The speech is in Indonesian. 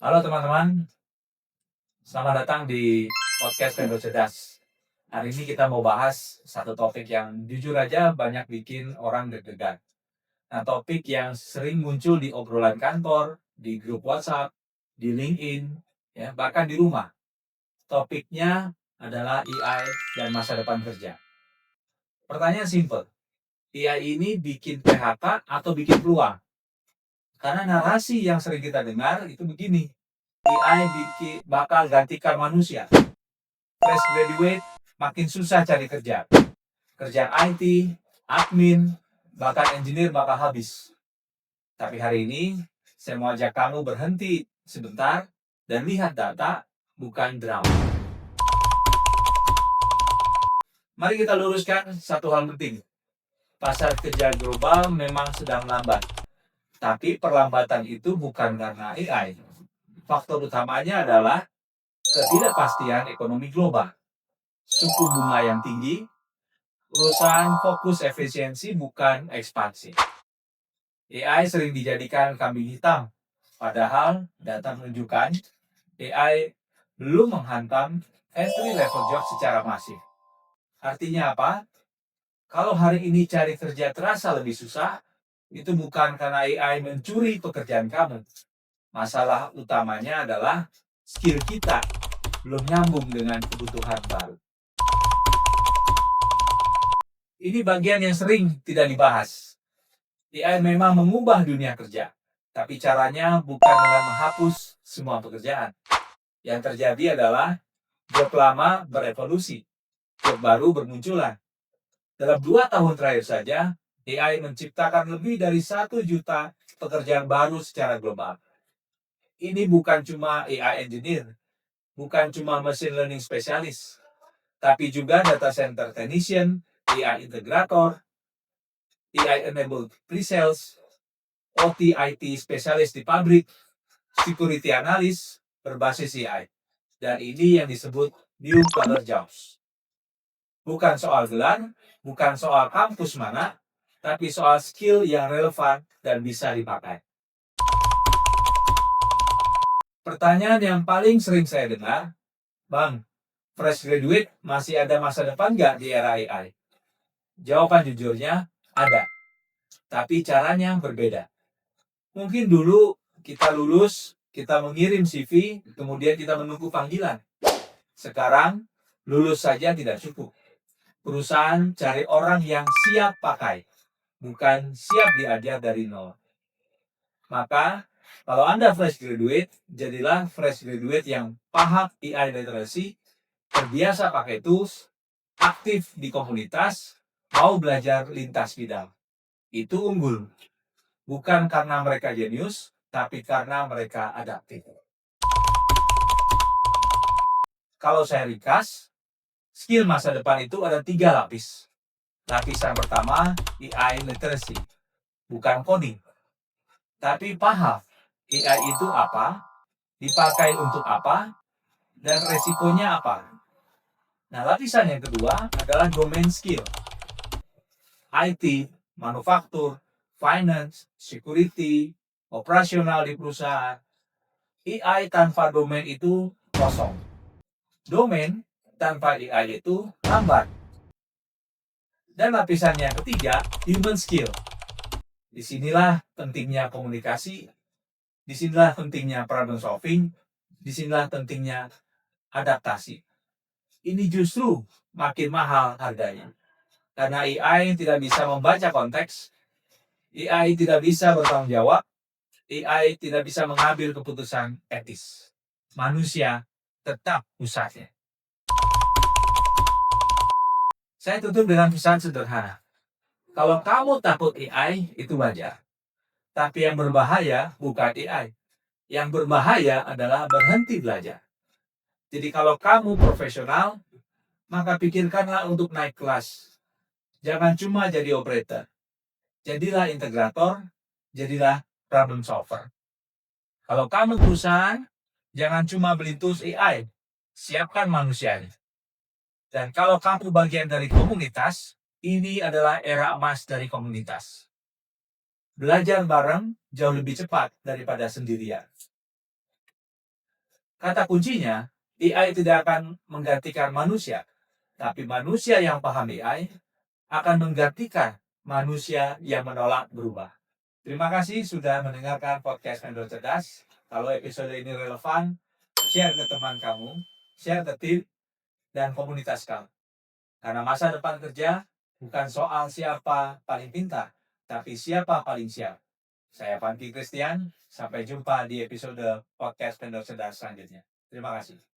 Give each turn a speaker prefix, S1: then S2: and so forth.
S1: Halo teman-teman, selamat datang di podcast Pendo Cerdas. Hari ini kita mau bahas satu topik yang jujur aja banyak bikin orang deg-degan. Nah, topik yang sering muncul di obrolan kantor, di grup WhatsApp, di LinkedIn, ya, bahkan di rumah. Topiknya adalah AI dan masa depan kerja. Pertanyaan simple, AI ini bikin PHK atau bikin peluang? Karena narasi yang sering kita dengar itu begini, AI bakal gantikan manusia. Fresh graduate makin susah cari kerja. Kerjaan IT, admin, bahkan engineer bakal habis. Tapi hari ini, saya mau ajak kamu berhenti sebentar dan lihat data, bukan drama. Mari kita luruskan satu hal penting. Pasar kerja global memang sedang lambat. Tapi perlambatan itu bukan karena AI. Faktor utamanya adalah ketidakpastian ekonomi global. Suku bunga yang tinggi, perusahaan fokus efisiensi bukan ekspansi. AI sering dijadikan kambing hitam, padahal data menunjukkan AI belum menghantam entry level job secara masif. Artinya apa? Kalau hari ini cari kerja terasa lebih susah, itu bukan karena AI mencuri pekerjaan kamu. Masalah utamanya adalah skill kita belum nyambung dengan kebutuhan baru. Ini bagian yang sering tidak dibahas. AI memang mengubah dunia kerja, tapi caranya bukan dengan menghapus semua pekerjaan. Yang terjadi adalah job lama berevolusi, job baru bermunculan. Dalam 2 tahun terakhir saja, AI menciptakan lebih dari 1 juta pekerjaan baru secara global. Ini bukan cuma AI engineer, bukan cuma machine learning spesialis, tapi juga data center technician, AI integrator, AI-enabled pre-sales, OT IT spesialis di pabrik, security analyst berbasis AI. Dan ini yang disebut new collar jobs. Bukan soal gelar, bukan soal kampus mana, tapi soal skill yang relevan dan bisa dipakai. Pertanyaan yang paling sering saya dengar, Bang, fresh graduate masih ada masa depan nggak di era AI? Jawaban jujurnya, ada. Tapi caranya berbeda. Mungkin dulu kita lulus, kita mengirim CV, kemudian kita menunggu panggilan. Sekarang, lulus saja tidak cukup. Perusahaan cari orang yang siap pakai, bukan siap diajar dari nol. Maka, kalau Anda fresh graduate, jadilah fresh graduate yang paham AI literacy, terbiasa pakai tools, aktif di komunitas, mau belajar lintas bidang. Itu unggul. Bukan karena mereka jenius, tapi karena mereka adaptif. Kalau saya ringkas, skill masa depan itu ada 3 lapis. Lapisan pertama, AI literacy. Bukan coding, tapi paham AI itu apa, dipakai untuk apa, dan resikonya apa. Nah, lapisan yang kedua adalah domain skill. IT, manufaktur, finance, security, operasional di perusahaan. AI tanpa domain itu kosong. Domain tanpa AI itu lambat. Dan lapisan yang ketiga, human skill. Disinilah pentingnya komunikasi, disinilah pentingnya problem solving, disinilah pentingnya adaptasi. Ini justru makin mahal harganya. Karena AI tidak bisa membaca konteks, AI tidak bisa bertanggung jawab, AI tidak bisa mengambil keputusan etis. Manusia tetap pusatnya. Saya tutup dengan pesan sederhana. Kalau kamu takut AI, itu wajar. Tapi yang berbahaya bukan AI. Yang berbahaya adalah berhenti belajar. Jadi kalau kamu profesional, maka pikirkanlah untuk naik kelas. Jangan cuma jadi operator. Jadilah integrator, jadilah problem solver. Kalau kamu perusahaan, jangan cuma beli tools AI, siapkan manusianya. Dan kalau kamu bagian dari komunitas, ini adalah era emas dari komunitas. Belajar bareng jauh lebih cepat daripada sendirian. Kata kuncinya, AI tidak akan menggantikan manusia, tapi manusia yang paham AI akan menggantikan manusia yang menolak berubah. Terima kasih sudah mendengarkan podcast Vendor Cerdas. Kalau episode ini relevan, share ke teman kamu, share ke tim dan komunitas kamu. Karena masa depan kerja bukan soal siapa paling pintar, tapi siapa paling siap. Saya Fanky Christian, sampai jumpa di episode podcast Vendor Cerdas selanjutnya. Terima kasih.